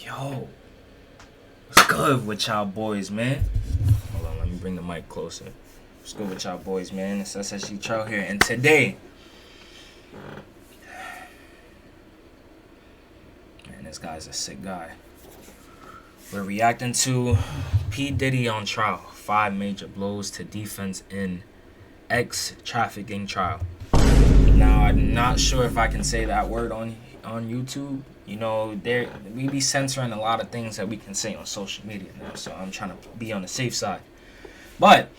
Yo, what's good with y'all boys, man? Hold on, let me bring the mic closer. What's good with y'all boys, man? It's ssgtrell here, and today, man, this guy's a sick guy. We're reacting to P. Diddy on trial. 5 major blows to defense in Trafficking trial. Now, I'm not sure if I can say that word on YouTube. You know, we be censoring a lot of things that we can say on social media now, so I'm trying to be on the safe side. But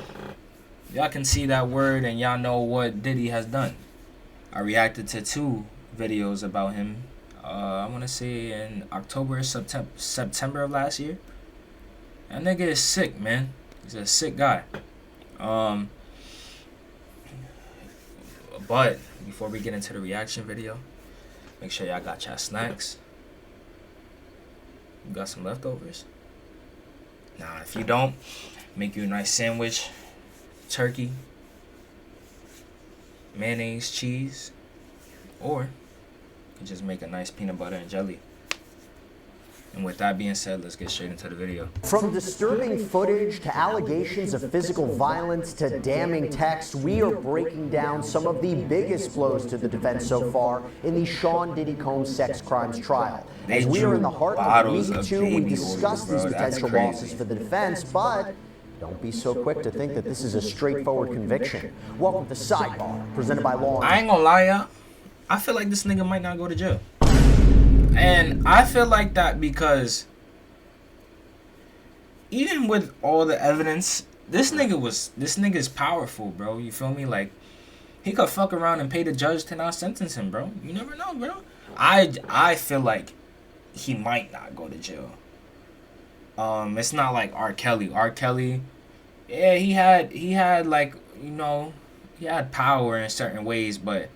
y'all can see that word and y'all know what Diddy has done. I reacted to 2 videos about him. I want to say in October, September of last year. That nigga is sick, man. He's a sick guy. But before we get into the reaction video, make sure y'all got y'all snacks. You got some leftovers? Nah, if you don't, make you a nice sandwich, turkey, mayonnaise, cheese, or you can just make a nice peanut butter and jelly. And with that being said, let's get straight into the video. From disturbing footage to allegations of physical violence to damning text, we are breaking down some of the biggest blows to the defense so far in the Sean Diddy Combs sex crimes trial. As we are in the heart of week 2, we discuss these potential losses for the defense, but don't be so quick to think that this is a straightforward conviction. Welcome to Sidebar, presented by Law. I ain't gonna lie, y'all. I feel like this nigga might not go to jail. And I feel like that because even with all the evidence, this nigga's powerful, bro. You feel me? Like, he could fuck around and pay the judge to not sentence him, bro. You never know, bro. I feel like he might not go to jail. It's not like R. Kelly. R. Kelly, yeah, he had like, you know, he had power in certain ways, but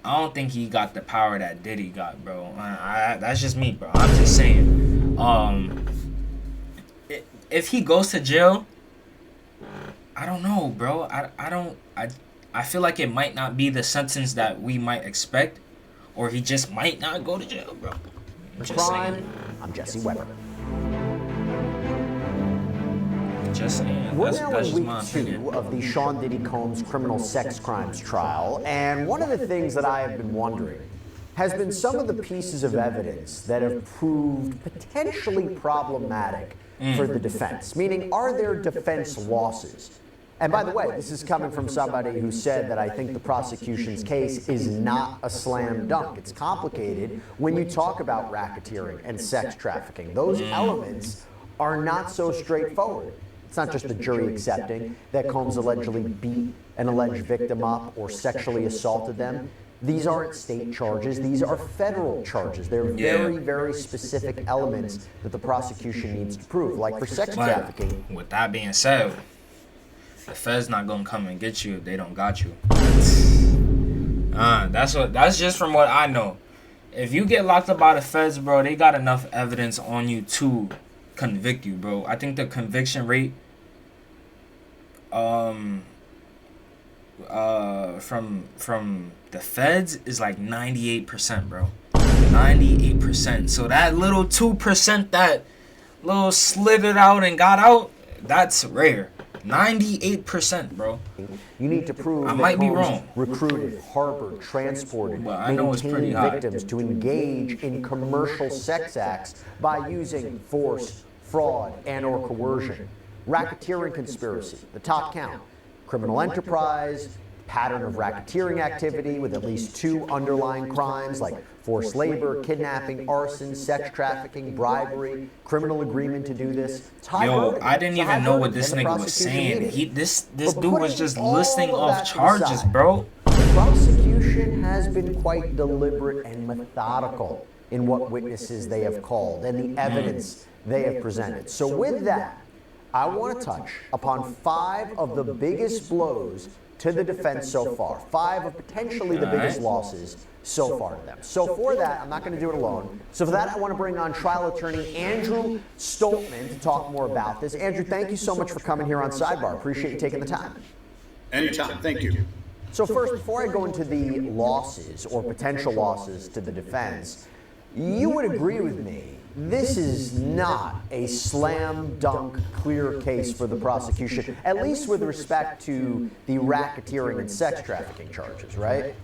I don't think he got the power that Diddy got, bro. That's just me, bro. I'm just saying. If he goes to jail, I don't know, bro. I feel like it might not be the sentence that we might expect, or he just might not go to jail, bro. I'm Jesse Weber. Just saying. We're now in week 2 of the Sean Diddy Combs criminal sex crimes trial, and one of the things that I have been wondering has been some of the pieces of evidence that have proved potentially problematic for the defense. Meaning, are there defense losses? And by the way, this is coming from somebody who said that I think the prosecution's case is not a slam dunk. It's complicated when you talk about racketeering and sex trafficking. Those elements are not so straightforward. It's not just the jury accepting that Combs allegedly beat an alleged victim up or sexually assaulted them. These aren't state charges. These are federal charges. They're very, very specific elements that the prosecution needs to prove, like for sex trafficking. With that being said, the Fed's not gonna come and get you if they don't got you. That's just from what I know. If you get locked up by the Feds, bro, they got enough evidence on you to convict you, bro. I think the conviction rate from the Feds is like 98%, bro. 98%. So that little 2% that little slithered out and got out, that's rare. 98%, bro. You need to prove I might be wrong. Recruited, harbored, transported, well, I know it's pretty high. Victims to engage in commercial sex acts by using force, fraud, and or coercion. Racketeering conspiracy, the top count. Criminal enterprise, pattern of racketeering activity with at least 2 underlying crimes like forced labor, kidnapping, arson, sex trafficking, bribery, criminal agreement to do this. Yo, I didn't even know what this nigga was saying. This dude was just listing off charges, bro. The prosecution has been quite deliberate and methodical in what witnesses they have called and the evidence they have presented. So with that, I want to touch upon 5 of the biggest blows to the defense so far. 5 of potentially the biggest losses so far to them. So for that, I'm not going to do it alone. So for that, I want to bring on trial attorney Andrew Stoltman to talk more about this. Andrew, thank you so much for coming here on Sidebar. Appreciate you taking the time. Anytime. Thank you. So first, before I go into the losses or potential losses to the defense, you would agree with me this is not a slam dunk clear case for the prosecution, at least with respect to the racketeering and sex trafficking charges, right?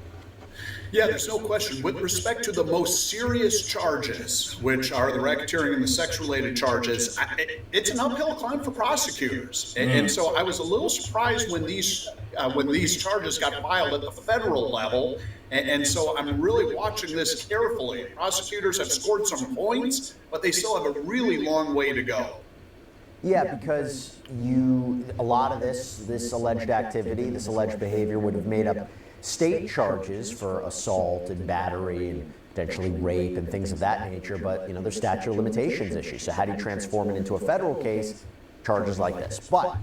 Yeah, there's no question. With respect to the most serious charges, which are the racketeering and the sex-related charges, it's an uphill climb for prosecutors. And so I was a little surprised when these charges got filed at the federal level. And so I'm really watching this carefully. Prosecutors have scored some points, but they still have a really long way to go. Yeah, because a lot of this alleged activity, this alleged behavior would have made up state charges for assault and battery and potentially rape and things of that nature, but there's statute of limitations issues. So how do you transform it into a federal case? Charges like this. But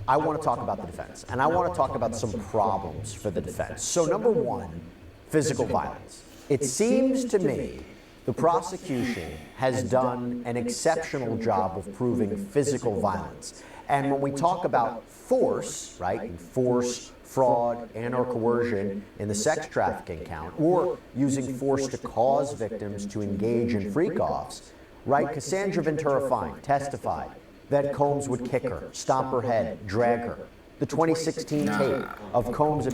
I want to talk about the defense, and I want to talk about some problems for the defense. So number one, physical violence. It seems to me the prosecution has done an exceptional job of proving physical violence. And when we talk about force, right, force, fraud, and/or coercion in the sex trafficking count, or using force to cause victims to engage in freak-offs, right? Cassandra Ventura Fine testified that Combs would kick her, stomp her head, drag her. The 2016 tape of Combs.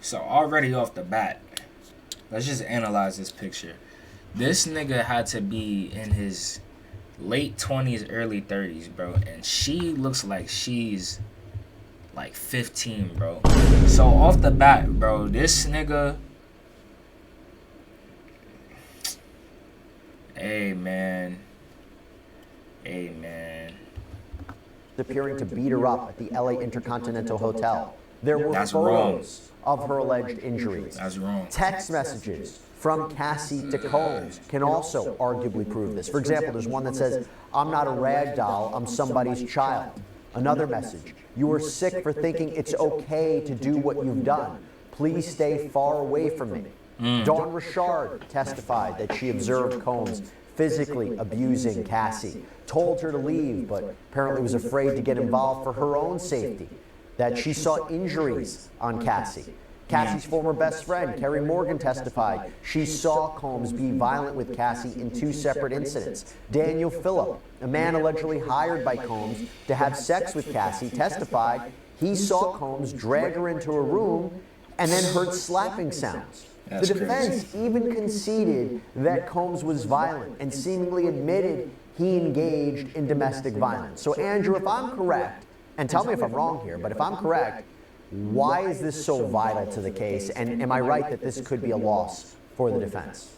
So already off the bat, let's just analyze this picture. This nigga had to be in his late 20s, early 30s, bro, and she looks like she's like 15, bro. So off the bat, bro, this nigga, hey man, appearing to beat her up at the LA Intercontinental Hotel. There were photos of her alleged injuries. That's wrong. Text messages from Cassie to Combs can also arguably prove this. For example, there's one that says, "I'm not a rag doll, I'm somebody's child." Another message, "You are sick for thinking it's okay to do what you've done. Please stay far away from me." Dawn Richard testified that she observed Combs physically abusing Cassie, told her to leave, but apparently was afraid to get involved for her own safety, that she saw injuries on Cassie. Cassie's former best friend, Kerry Morgan, testified she saw Combs be violent with Cassie in 2 separate incidents. Daniel Phillip, a man allegedly hired by Combs to have sex with Cassie, testified he saw Combs drag her into a room and then heard slapping sounds. The defense even conceded that Combs was violent and seemingly admitted he engaged in domestic violence. So Andrew, if I'm correct, and tell me if I'm wrong here, but if I'm correct, why is this so vital to the case? And am I right that this could be a loss for the defense?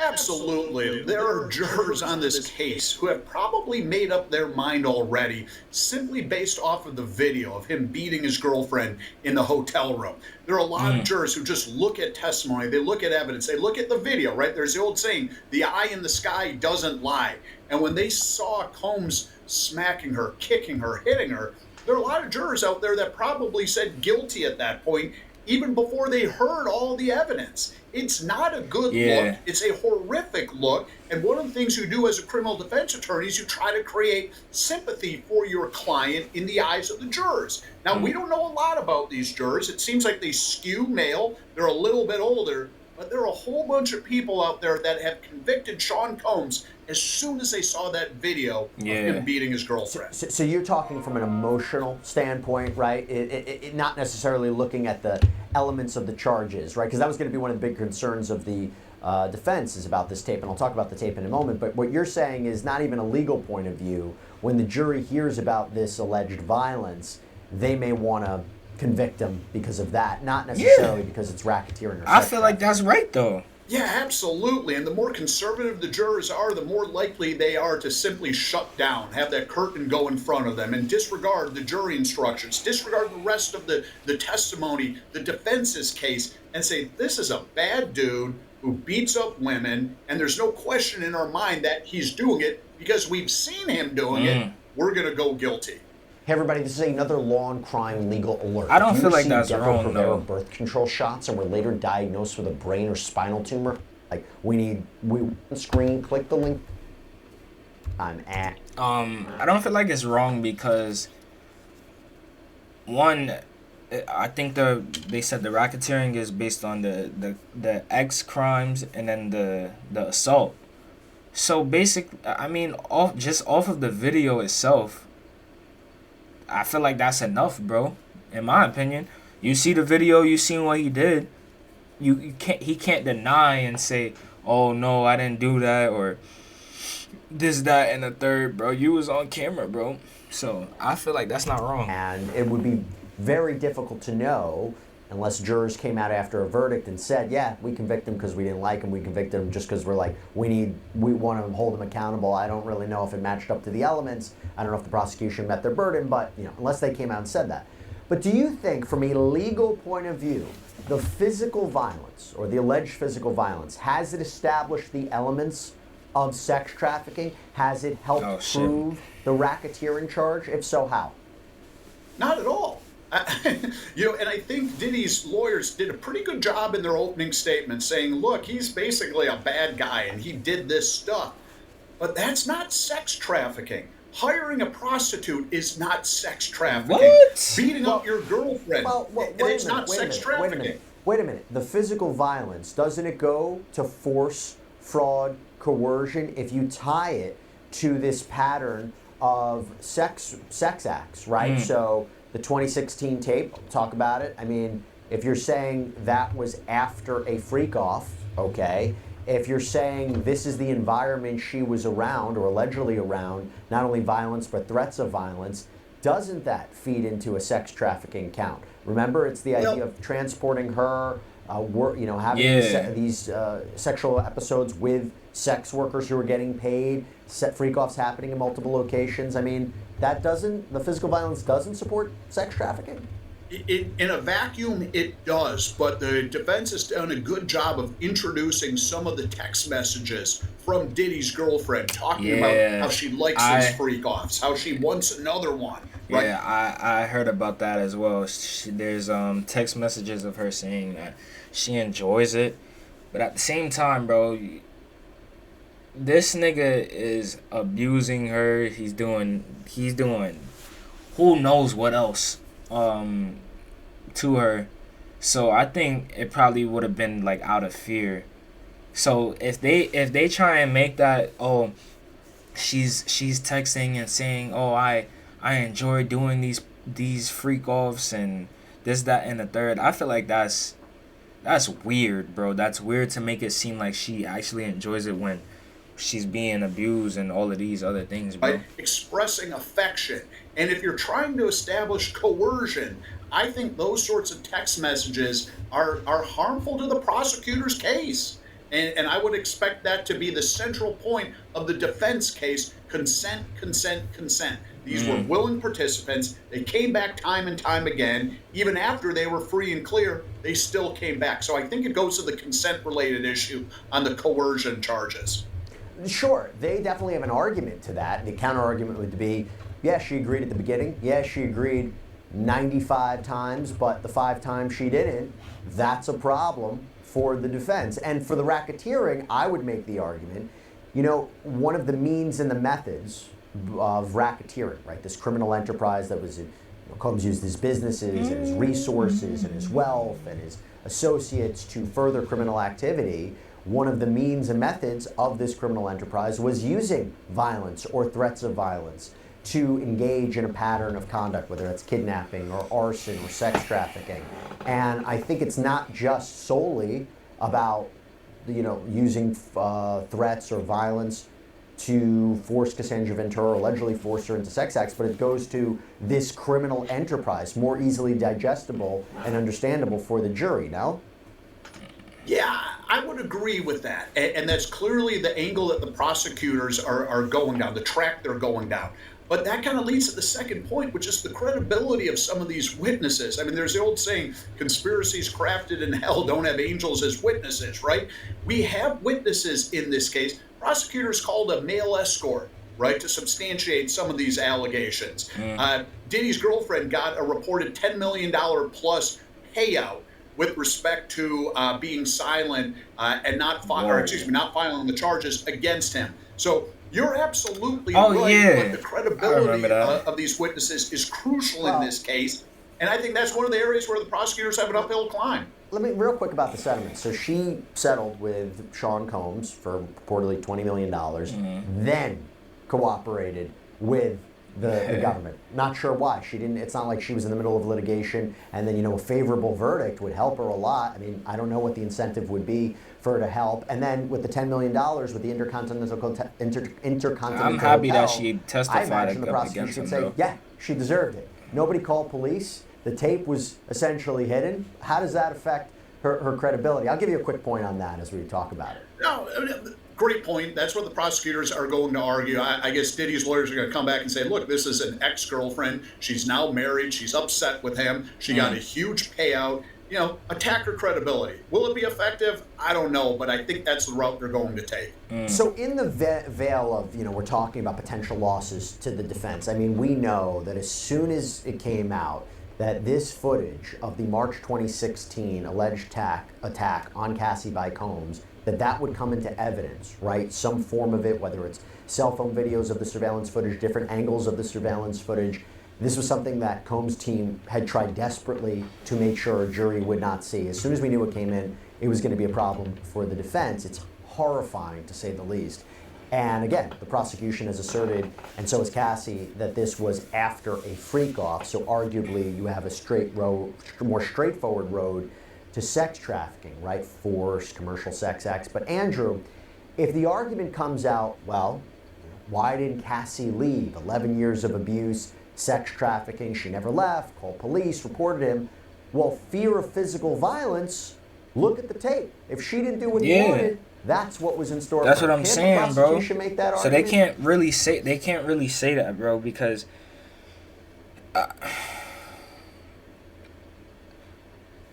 Absolutely. There are jurors on this case who have probably made up their mind already simply based off of the video of him beating his girlfriend in the hotel room. There are a lot of jurors who just look at testimony, they look at evidence, they look at the video, right? There's the old saying, the eye in the sky doesn't lie. And when they saw Combs smacking her, kicking her, hitting her, there are a lot of jurors out there that probably said guilty at that point, even before they heard all the evidence. It's not a good look. It's a horrific look. And one of the things you do as a criminal defense attorney is you try to create sympathy for your client in the eyes of the jurors. Now, we don't know a lot about these jurors. It seems like they skew male. They're a little bit older. But there are a whole bunch of people out there that have convicted Sean Combs as soon as they saw that video of him beating his girlfriend. So you're talking from an emotional standpoint, right? It not necessarily looking at the elements of the charges, right? Because that was going to be one of the big concerns of the defense is about this tape, and I'll talk about the tape in a moment. But what you're saying is not even a legal point of view. When the jury hears about this alleged violence, they may want to convict him because of that, not necessarily because it's racketeering. I feel like that's right, though. Yeah, absolutely. And the more conservative the jurors are, the more likely they are to simply shut down, have that curtain go in front of them, and disregard the jury instructions, disregard the rest of the testimony, the defense's case, and say, this is a bad dude who beats up women, and there's no question in our mind that he's doing it because we've seen him doing it. We're going to go guilty. Hey everybody, this is another law and crime legal alert. I don't feel like that's wrong, though. Birth control shots and were later diagnosed with a brain or spinal tumor. Like we screen, click the link. I'm at. I don't feel like it's wrong because one, I think they said the racketeering is based on the X crimes and then the assault. So I mean, off of the video itself, I feel like that's enough, bro. In my opinion, you see the video, you seen what he did. You can't he can't deny and say, "Oh no, I didn't do that," or this, that, and the third, bro. You was on camera, bro. So I feel like that's not wrong. And it would be very difficult to know unless jurors came out after a verdict and said, yeah, we convict him because we didn't like him. We convicted him just because we're like, we want to hold him accountable. I don't really know if it matched up to the elements. I don't know if the prosecution met their burden, but unless they came out and said that. But do you think, from a legal point of view, the physical violence or the alleged physical violence, has it established the elements of sex trafficking? Has it helped prove the racketeering charge? If so, how? Not at all. And I think Diddy's lawyers did a pretty good job in their opening statement saying, look, he's basically a bad guy and he did this stuff. But that's not sex trafficking. Hiring a prostitute is not sex trafficking. What? Beating up your girlfriend, it's not sex trafficking. Wait a minute. The physical violence, doesn't it go to force, fraud, coercion if you tie it to this pattern of sex acts, right? So the 2016 tape, talk about it. I mean, if you're saying that was after a freak off, okay. If you're saying this is the environment she was around or allegedly around, not only violence but threats of violence, doesn't that feed into a sex trafficking count? Remember, it's the idea of transporting her, having these sexual episodes with sex workers who are getting paid, freak-offs happening in multiple locations. I mean, the physical violence doesn't support sex trafficking? In a vacuum, it does, but the defense has done a good job of introducing some of the text messages from Diddy's girlfriend, talking about how she likes his freak-offs, how she wants another one. Right? Yeah, I heard about that as well. There's text messages of her saying that she enjoys it, but at the same time, bro, this nigga is abusing her. He's doing who knows what else to her. So I think it probably would have been like out of fear. So if they try and make that, oh, she's texting and saying, oh, I enjoy doing these freak offs and this, that, and the third, I feel like that's weird, bro. That's weird to make it seem like she actually enjoys it when she's being abused and all of these other things, bro. By expressing affection. And if you're trying to establish coercion, I think those sorts of text messages are harmful to the prosecutor's case. And I would expect that to be the central point of the defense case. Consent, consent, consent. These were willing participants. They came back time and time again. Even after they were free and clear, they still came back. So I think it goes to the consent-related issue on the coercion charges. Sure, they definitely have an argument to that. The counter-argument would be, yeah, she agreed at the beginning. Yeah, she agreed 95 times, but the 5 times she didn't, that's a problem for the defense. And for the racketeering, I would make the argument, one of the means and the methods of racketeering, right? This criminal enterprise that was, Combs used his businesses and his resources and his wealth and his associates to further criminal activity. One of the means and methods of this criminal enterprise was using violence or threats of violence to engage in a pattern of conduct, whether it's kidnapping or arson or sex trafficking. And I think it's not just solely about, using threats or violence to force Cassandra Ventura, allegedly force her into sex acts, but it goes to this criminal enterprise, more easily digestible and understandable for the jury, no? Yeah, I would agree with that. And that's clearly the angle that the prosecutors are going down, the track they're going down. But that kind of leads to the second point, which is the credibility of some of these witnesses. I mean, there's the old saying, conspiracies crafted in hell don't have angels as witnesses, right? We have witnesses in this case. Prosecutors called a male escort, right, to substantiate some of these allegations. Diddy's girlfriend got a reported $10 million plus payout with respect to being silent and not filing the charges against him. So you're absolutely right. But the credibility of these witnesses is crucial in this case. And I think that's one of the areas where the prosecutors have an uphill climb. let me real quick about the settlement. So she settled with Sean Combs for reportedly $20 million, then cooperated with the government. Not sure why. She didn't. It's not like she was in the middle of litigation and then, a favorable verdict would help her a lot. I mean, I don't know what the incentive would be for her to help. And then with the $10 million with the Intercontinental I'm happy Hotel, that she testified I imagine the against prosecution him, would say, though. yeah, she deserved it. Nobody called police. The tape was essentially hidden. How does that affect her credibility? I'll give you a quick point on that as we talk about it. No, great point. That's what the prosecutors are going to argue. I guess Diddy's lawyers are going to come back and say, look, this is an ex-girlfriend. She's now married. She's upset with him. She got a huge payout. Attack her credibility. Will it be effective? I don't know, but I think that's the route they're going to take. So in the veil of, we're talking about potential losses to the defense, I mean, we know that as soon as it came out that this footage of the March 2016 alleged attack on Cassie by Combs, that would come into evidence, right? Some form of it, whether it's cell phone videos of the surveillance footage, different angles of the surveillance footage. This was something that Combs' team had tried desperately to make sure a jury would not see. As soon as we knew it came in, it was going to be a problem for the defense. It's horrifying, to say the least. And again, the prosecution has asserted, and so has Cassie, that this was after a freak-off. So arguably, you have a more straightforward road to sex trafficking, right? Forced commercial sex acts. But Andrew, if the argument comes out, well, why didn't Cassie leave? 11 years of abuse, sex trafficking, she never left, called police, reported him. Well, fear of physical violence, look at the tape. If she didn't do what he wanted, that's what was in store. That's for her. what I'm Can't saying, the bro. prosecution make that So argument? they can't really say that, bro, because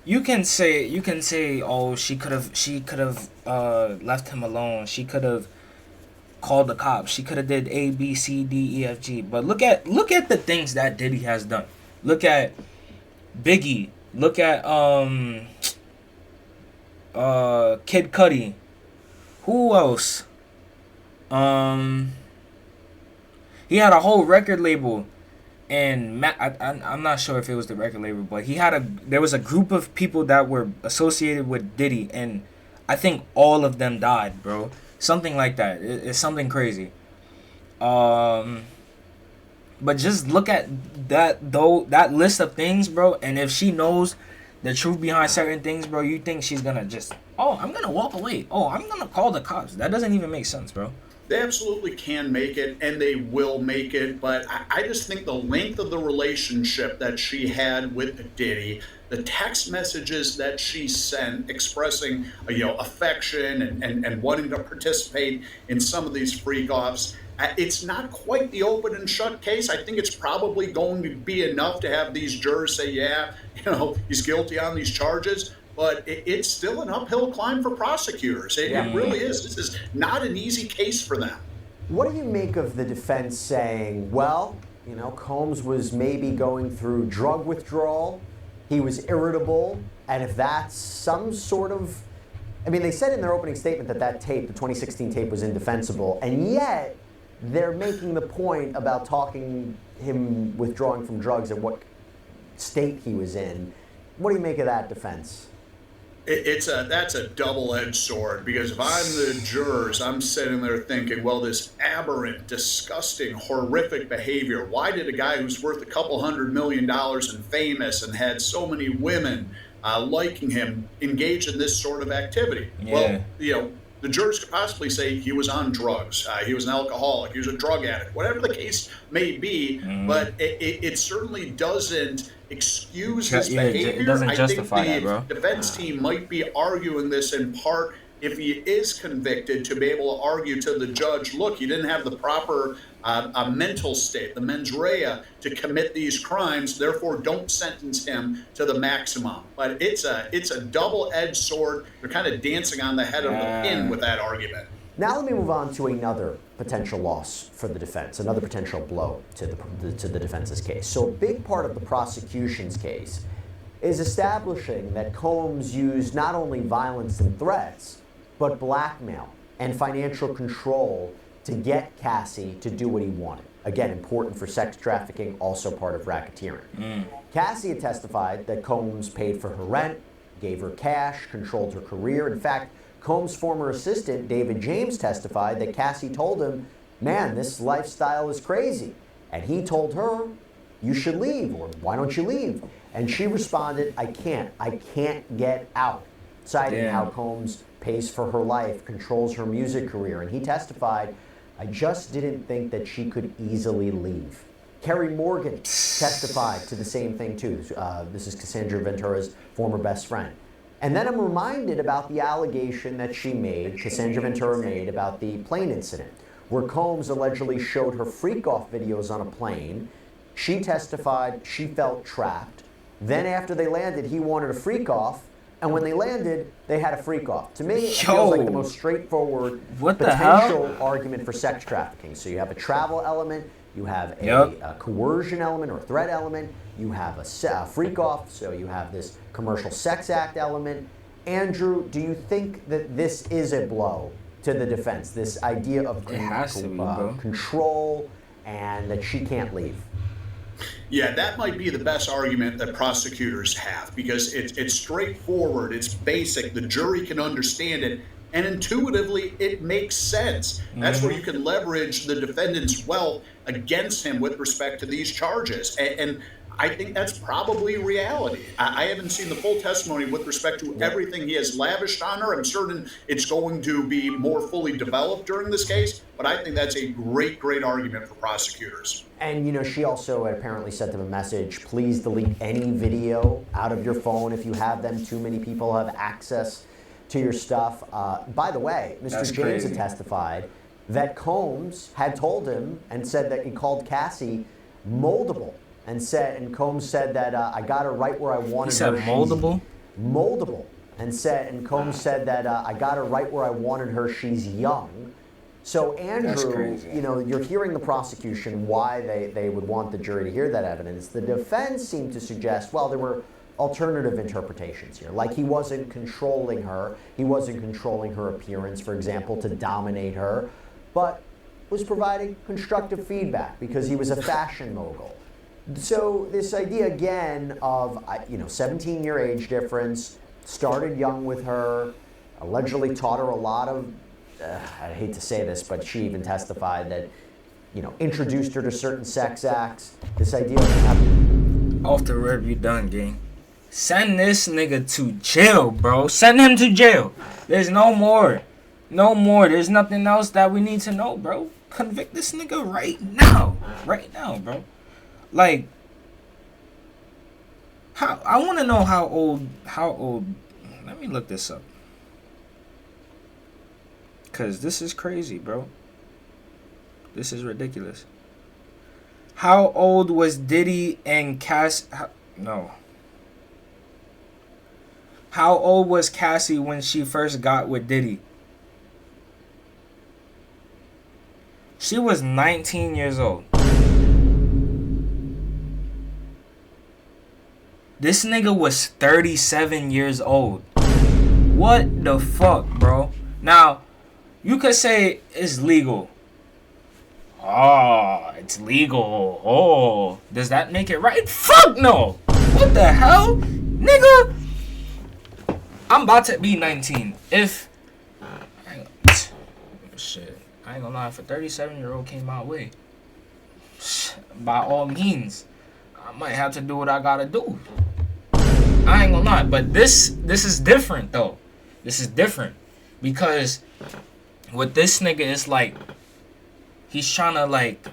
you can say, oh, she could have left him alone. She could have called the cops. She could have did A, B, C, D, E, F, G. But look at the things that Diddy has done. Look at Biggie. Look at Kid Cudi. Who else? He had a whole record label, and I'm not sure if it was the record label, but there was a group of people that were associated with Diddy, and I think all of them died, bro. Something like that. It's something crazy. But just look at that list of things, bro, and if she knows the truth behind certain things, bro, you think she's gonna just, I'm gonna walk away. I'm gonna call the cops. That doesn't even make sense, bro. They absolutely can make it, and they will make it, but I just think the length of the relationship that she had with Diddy, the text messages that she sent expressing, affection and wanting to participate in some of these freak-offs, it's not quite the open and shut case. I think it's probably going to be enough to have these jurors say, yeah, he's guilty on these charges. But it's still an uphill climb for prosecutors. It really is. This is not an easy case for them. What do you make of the defense saying, well, Combs was maybe going through drug withdrawal, he was irritable, and if that's some sort of, they said in their opening statement that tape, the 2016 tape, was indefensible, and yet they're making the point about him withdrawing from drugs and what state he was in. What do you make of that defense? That's a double-edged sword, because if I'm the jurors, I'm sitting there thinking, well, this aberrant, disgusting, horrific behavior, why did a guy who's worth a couple $100 million and famous and had so many women liking him engage in this sort of activity? Yeah. Well, the jurors could possibly say he was on drugs, he was an alcoholic, he was a drug addict, whatever the case may be, but it certainly doesn't excuse his behavior. It doesn't justify that, bro. I think the defense team might be arguing this in part, if he is convicted, to be able to argue to the judge, look, he didn't have the proper mental state, the mens rea, to commit these crimes, therefore don't sentence him to the maximum. But it's a double-edged sword. They're kind of dancing on the head of the pin with that argument. Now let me move on to another potential loss for the defense, another potential blow to the defense's case. So a big part of the prosecution's case is establishing that Combs used not only violence and threats, but blackmail and financial control to get Cassie to do what he wanted. Again, important for sex trafficking, also part of racketeering. Cassie had testified that Combs paid for her rent, gave her cash, controlled her career. In fact, Combs' former assistant, David James, testified that Cassie told him, "Man, this lifestyle is crazy." And he told her, "You should leave," or "Why don't you leave?" And she responded, I can't get out," citing how Combs pays for her life, controls her music career. And he testified, "I just didn't think that she could easily leave." Kerry Morgan testified to the same thing too. This is Cassandra Ventura's former best friend. And then I'm reminded about the allegation that Cassandra Ventura made about the plane incident, where Combs allegedly showed her freak-off videos on a plane. She testified she felt trapped. Then after they landed, he wanted a freak-off. And when they landed, they had a freak-off. To me, it feels like the most straightforward potential argument for sex trafficking. So you have a travel element, you have a coercion element or a threat element, you have a freak-off, so you have this commercial sex act element. Andrew, do you think that this is a blow to the defense, this idea of control and that she can't leave? Yeah, that might be the best argument that prosecutors have, because it's straightforward, it's basic, the jury can understand it, and intuitively it makes sense. That's where you can leverage the defendant's wealth against him with respect to these charges. And I think that's probably reality. I haven't seen the full testimony with respect to everything he has lavished on her. I'm certain it's going to be more fully developed during this case, but I think that's a great, great argument for prosecutors. And, she also apparently sent them a message, please delete any video out of your phone if you have them. Too many people have access to your stuff. By the way, Mr. James had testified that Combs had told him and said that he called Cassie moldable. And Combs said that I got her right where I wanted her. He said moldable? Moldable. And Combs said that I got her right where I wanted her. She's young. So Andrew, you're hearing the prosecution, why they would want the jury to hear that evidence. The defense seemed to suggest, well, there were alternative interpretations here. Like he wasn't controlling her. He wasn't controlling her appearance, for example, to dominate her, but was providing constructive feedback because he was a fashion mogul. So this idea again of 17-year age difference, started young with her, allegedly taught her a lot of, I hate to say this, but she even testified that, introduced her to certain sex acts. This idea of off the rip, you done, gang. Send this nigga to jail, bro. Send him to jail. There's no more. No more. There's nothing else that we need to know, bro. Convict this nigga right now. Right now, bro. Like, I want to know how old, let me look this up. Because this is crazy, bro. This is ridiculous. How old was Diddy and How old was Cassie when she first got with Diddy? She was 19 years old. This nigga was 37 years old. What the fuck, bro? Now, you could say it's legal. Oh, it's legal. Oh, does that make it right? Fuck no. What the hell? Nigga, I'm about to be 19. Shit, I ain't gonna lie, if a 37-year-old came my way, by all means, I might have to do what I gotta do. I ain't gonna lie, but this is different though. This is different because with this nigga, it's like he's trying to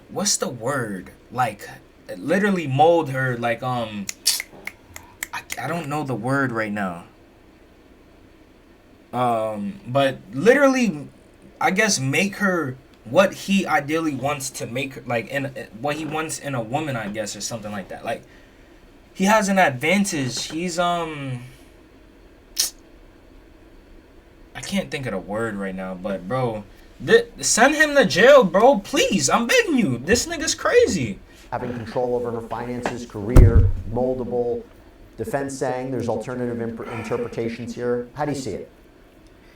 what's the word? Literally mold her I don't know the word right now. But literally, I guess make her what he ideally wants to make her, what he wants in a woman, I guess, or something like that. Like, he has an advantage. He's I can't think of the word right now, but bro, send him to jail, bro. Please, I'm begging you. This nigga's crazy. Having control over her finances, career, moldable. Defense saying there's alternative interpretations here. How do you see it?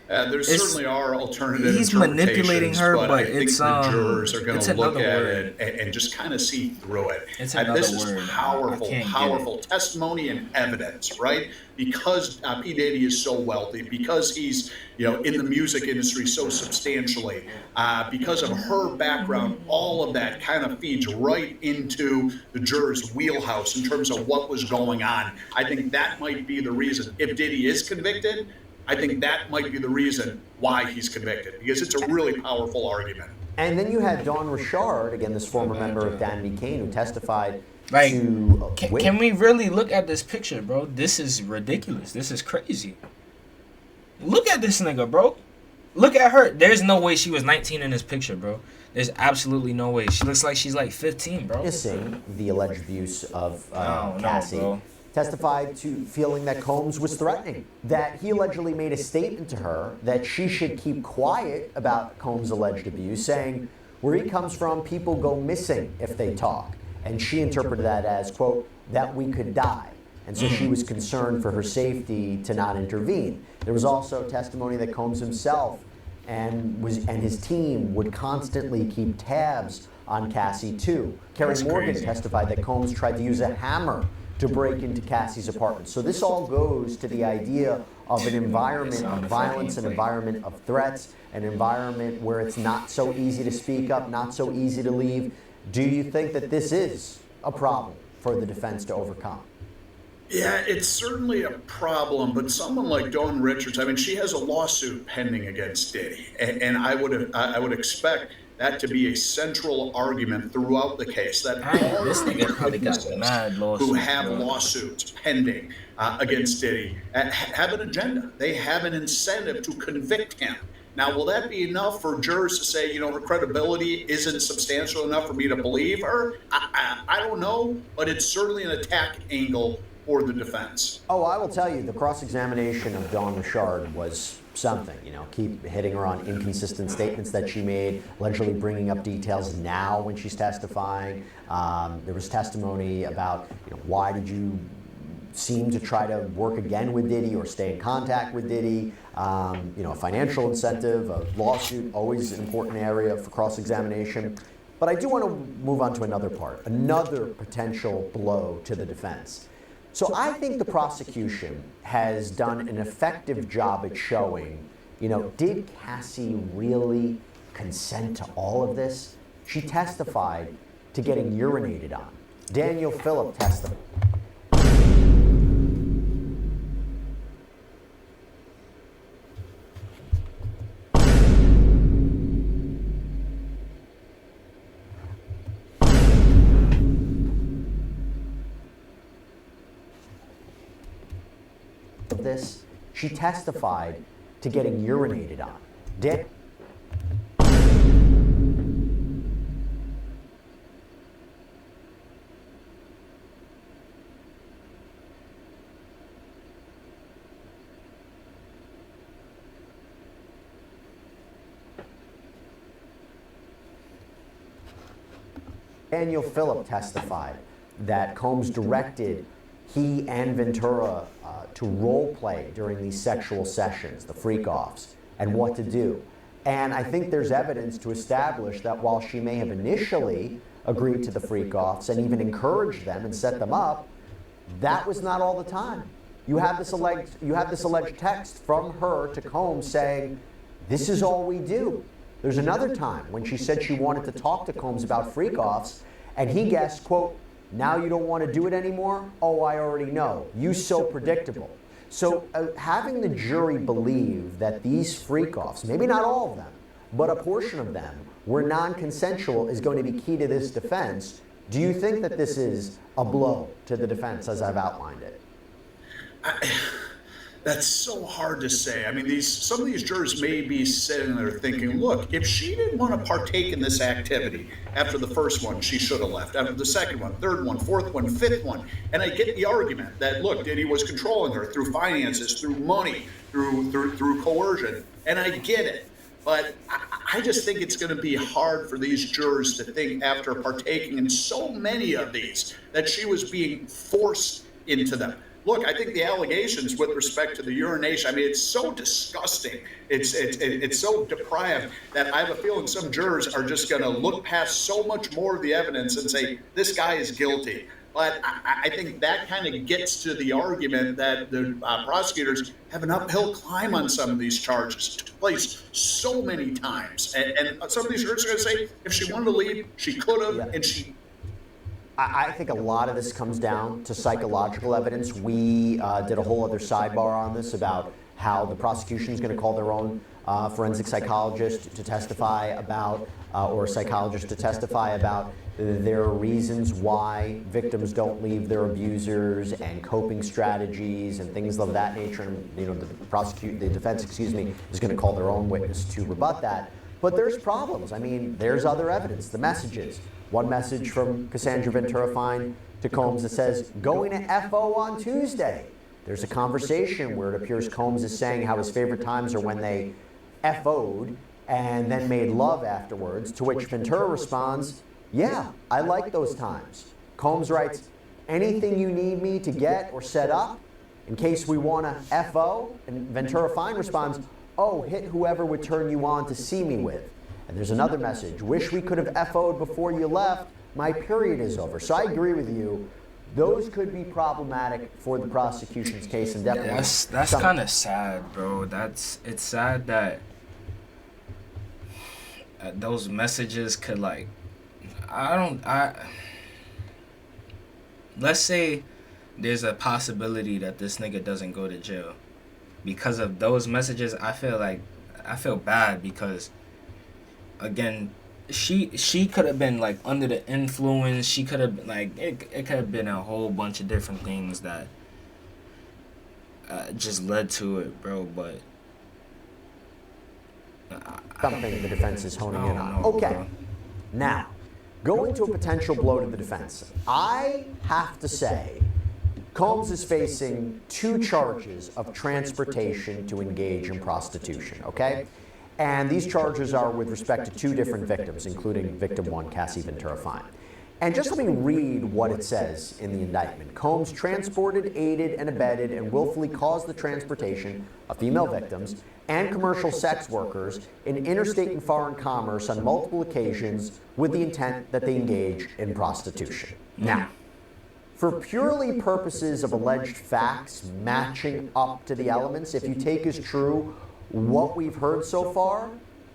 There certainly are alternative he's manipulating interpretations, her, but I but think it's the jurors are going it's to look another at word. it and just kind of see through it. It's And another this is word. I powerful, can't get it. powerful testimony and evidence, right? Because P. Diddy is so wealthy, because he's in the music industry so substantially, because of her background, all of that kind of feeds right into the jurors' wheelhouse in terms of what was going on. I think that might be the reason. If Diddy is convicted, I think that might be the reason why he's convicted, because it's a really powerful argument. And then you had Dawn Richard, again, this former member of Dan McCain, who testified Like, to... can we really look at this picture, bro? This is ridiculous. This is crazy. Look at this nigga, bro. Look at her. There's no way she was 19 in this picture, bro. There's absolutely no way. She looks like she's like 15, bro. Witnessing the alleged abuse of Cassie, bro. testified to feeling that Combs was threatening, that he allegedly made a statement to her that she should keep quiet about Combs' alleged abuse, saying, where he comes from, people go missing if they talk. And she interpreted that as, quote, that we could die. And so she was concerned for her safety to not intervene. There was also testimony that Combs himself and his team would constantly keep tabs on Cassie too. Kerry Morgan testified that Combs tried to use a hammer to break into Cassie's apartment. So this all goes to the idea of an environment of violence, an environment of threats, an environment where it's not so easy to speak up, not so easy to leave. Do you think that this is a problem for the defense to overcome? Yeah, it's certainly a problem, but someone like Dawn Richards, I mean, she has a lawsuit pending against Diddy, and I would expect that to be a central argument throughout the case. That all this nigga probably got mad lawsuits, who have lawsuits pending against Diddy have an agenda. They have an incentive to convict him. Now, will that be enough for jurors to say, her credibility isn't substantial enough for me to believe her? I don't know, but it's certainly an attack angle for the defense. Oh, I will tell you, the cross-examination of Dawn Richard was something. Keep hitting her on inconsistent statements that she made, allegedly bringing up details now when she's testifying. There was testimony about, why did you seem to try to work again with Diddy or stay in contact with Diddy? A financial incentive, a lawsuit, always an important area for cross-examination. But I do want to move on to another part, another potential blow to the defense. So I think the prosecution has done an effective job at showing, did Cassie really consent to all of this? She testified to getting urinated on. Daniel Phillip testified. This, she testified to getting urinated on. Daniel Phillip testified that Combs directed he and Ventura to role play during these sexual sessions, the freak-offs, and what to do. And I think there's evidence to establish that while she may have initially agreed to the freak-offs and even encouraged them and set them up, that was not all the time. You have this alleged text from her to Combs saying, this is all we do. There's another time when she said she wanted to talk to Combs about freak-offs, and he guessed, quote, now you don't want to do it anymore? Oh, I already know. You so predictable. So having the jury believe that these freak-offs, maybe not all of them, but a portion of them, were non-consensual is going to be key to this defense. Do you think that this is a blow to the defense as I've outlined it? That's so hard to say. I mean, some of these jurors may be sitting there thinking, look, if she didn't want to partake in this activity after the first one, she should have left. After the second one, third one, fourth one, fifth one. And I get the argument that, look, Diddy was controlling her through finances, through money, through coercion. And I get it. But I just think it's going to be hard for these jurors to think after partaking in so many of these that she was being forced into them. look, I think the allegations with respect to the urination, I mean, it's so disgusting. It's so deprived that I have a feeling some jurors are just going to look past so much more of the evidence and say, this guy is guilty. But I think that kind of gets to the argument that the prosecutors have an uphill climb on some of these charges. It took place so many times. And some of these jurors are going to say, if she wanted to leave, she could have, and she... I think a lot of this comes down to psychological evidence. We did a whole other sidebar on this about how the prosecution is going to call their own forensic psychologist to testify about, or a psychologist to testify about their reasons why victims don't leave their abusers and coping strategies and things of that nature. And the defense, is going to call their own witness to rebut that. But there's problems. I mean, there's other evidence. The messages. One message from Cassandra Ventura Fine to Combs that says, going to FO on Tuesday. There's a conversation where it appears Combs is saying how his favorite times are when they FO'd and then made love afterwards, to which Ventura responds, yeah, I like those times. Combs writes, anything you need me to get or set up in case we want to FO? And Ventura Fine responds, oh, hit whoever would turn you on to see me with. And there's another message. Wish we could have FO'd before you left. My period is over. So I agree with you. Those could be problematic for the prosecution's case, and definitely. That's kind of sad, bro. It's sad that those messages could let's say there's a possibility that this nigga doesn't go to jail because of those messages. I feel bad because, again, she could have been under the influence. She could have it could have been a whole bunch of different things that just led to it, bro. But something the defense is honing in on. Okay, bro. Now going to a potential blow to the defense. I have to say, Combs is facing 2 charges of transportation to engage in prostitution. Okay. And these charges are with respect to 2 different victims, including victim 1, Cassie Ventura Fine. And just let me read what it says in the indictment. Combs transported, aided, and abetted, and willfully caused the transportation of female victims and commercial sex workers in interstate and foreign commerce on multiple occasions with the intent that they engage in prostitution. Now, for purely purposes of alleged facts matching up to the elements, if you take as true what we've heard so far,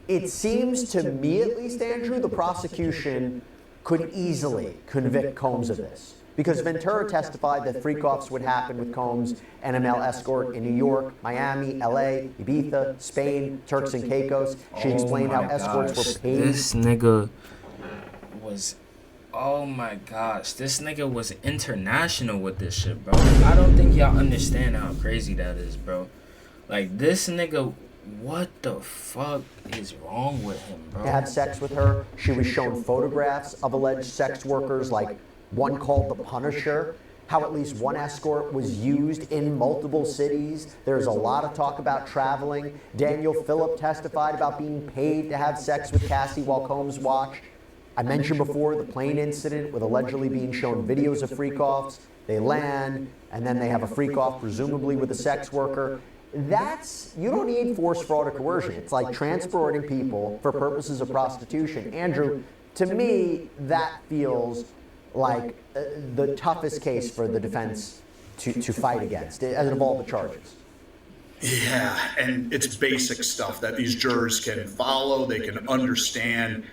it seems to me, at least, Andrew, the prosecution could easily convict Combs of this. Because Ventura testified that freak-offs would happen with Combs and a male escort in New York, Miami, LA, Ibiza, Spain, Turks and Caicos. She explained how escorts were paid. This nigga was... Oh my gosh, this nigga was international with this shit, bro. I don't think y'all understand how crazy that is, bro. This nigga, what the fuck is wrong with him, bro? Had sex with her. She was shown photographs of alleged sex workers, like one called the Punisher, how at least one escort was used in multiple cities. There's a lot of talk about traveling. Daniel Phillip testified about being paid to have sex with Cassie while Combs watched. I mentioned before the plane incident with allegedly being shown videos of freak-offs. They land, and then they have a freak-off, presumably with a sex worker. You don't need force, fraud, or coercion. It's like transporting people for purposes of prostitution. Andrew, to me, that feels like the toughest case for the defense to fight against, as of all the charges. Yeah, and it's basic stuff that these jurors can follow, they can understand.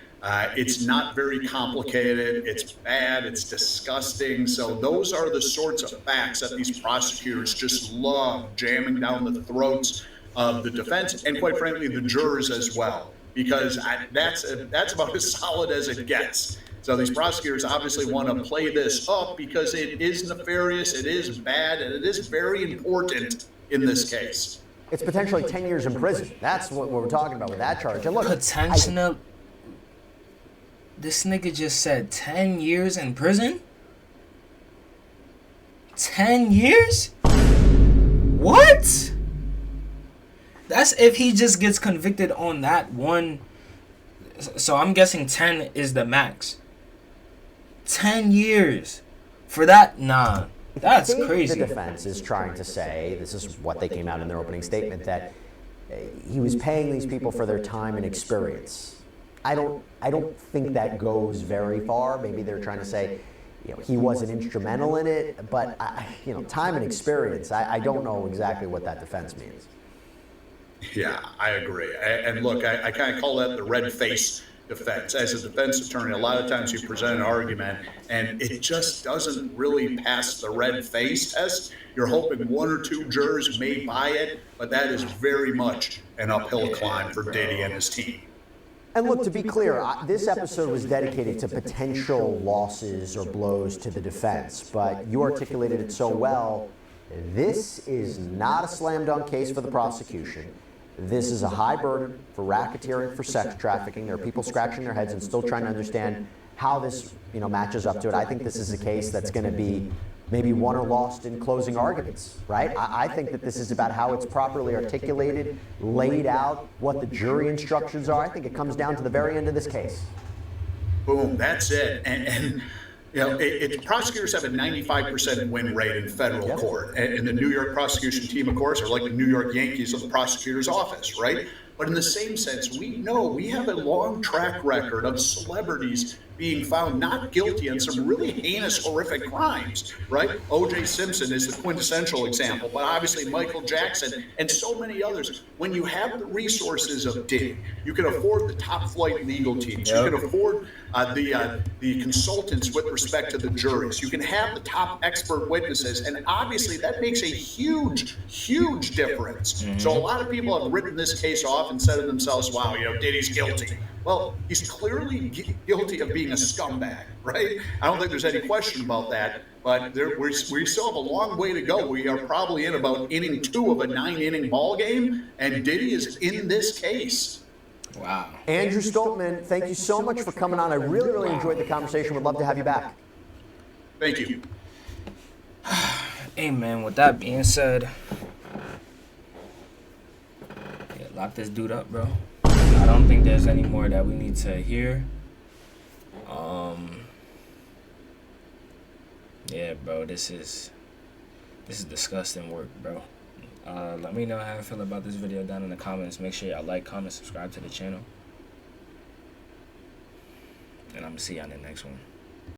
It's not very complicated. It's bad. It's disgusting. So those are the sorts of facts that these prosecutors just love jamming down the throats of the defense and, quite frankly, the jurors as well, because that's about as solid as it gets. So these prosecutors obviously want to play this up because it is nefarious, it is bad, and it is very important in this case. It's potentially 10 years in prison. That's what we're talking about with that charge. And look, potential. This nigga just said 10 years in prison? 10 years? What? That's if he just gets convicted on that one. So I'm guessing 10 is the max. 10 years. For that, nah. That's think crazy. The defense is trying to say, this is what they came out in their opening statement, that he was paying these people for their time and experience. I don't think that goes very far. Maybe they're trying to say, he wasn't instrumental in it, but time and experience. I don't know exactly what that defense means. Yeah, I agree. And look, I kind of call that the red face defense. As a defense attorney, a lot of times you present an argument and it just doesn't really pass the red face test. You're hoping one or two jurors may buy it, but that is very much an uphill climb for Diddy and his team. And look, to be clear, this episode was dedicated to potential losses or blows to the defense, but you articulated it so well. This is not a slam dunk case for the prosecution. This is a high burden for racketeering, for sex trafficking. There are people scratching their heads and still trying to understand how this, matches up to it. I think this is a case that's going to be maybe won or lost in closing arguments, right? I think that this is about how it's properly articulated, laid out, what the jury instructions are. I think it comes down to the very end of this case. Boom, that's it. And prosecutors have a 95% win rate in federal court. And the New York prosecution team, of course, are like the New York Yankees of the prosecutor's office, right? But in the same sense, we know we have a long track record of celebrities being found not guilty on some really heinous, horrific crimes, right? O.J. Simpson is the quintessential example, but obviously Michael Jackson and so many others. When you have the resources of Diddy, you can afford the top flight legal teams. You can afford the consultants with respect to the juries. You can have the top expert witnesses, and obviously that makes a huge, huge difference. So a lot of people have written this case off and said to themselves, wow, Diddy's guilty. Well, he's clearly guilty of being a scumbag, right? I don't think there's any question about that, but we still have a long way to go. We are probably in about inning 2 of a 9-inning ball game, and Diddy is in this case. Wow. Andrew Stoltman, thank you so much for coming on. I really, really enjoyed the conversation. Would love to have you back. Thank you. Hey, man, with that being said, lock this dude up, bro. I don't think there's any more that we need to hear. Yeah, bro, this is disgusting work, bro. Let me know how you feel about this video down in the comments. Make sure y'all like, comment, subscribe to the channel. And I'm gonna see y'all in the next one.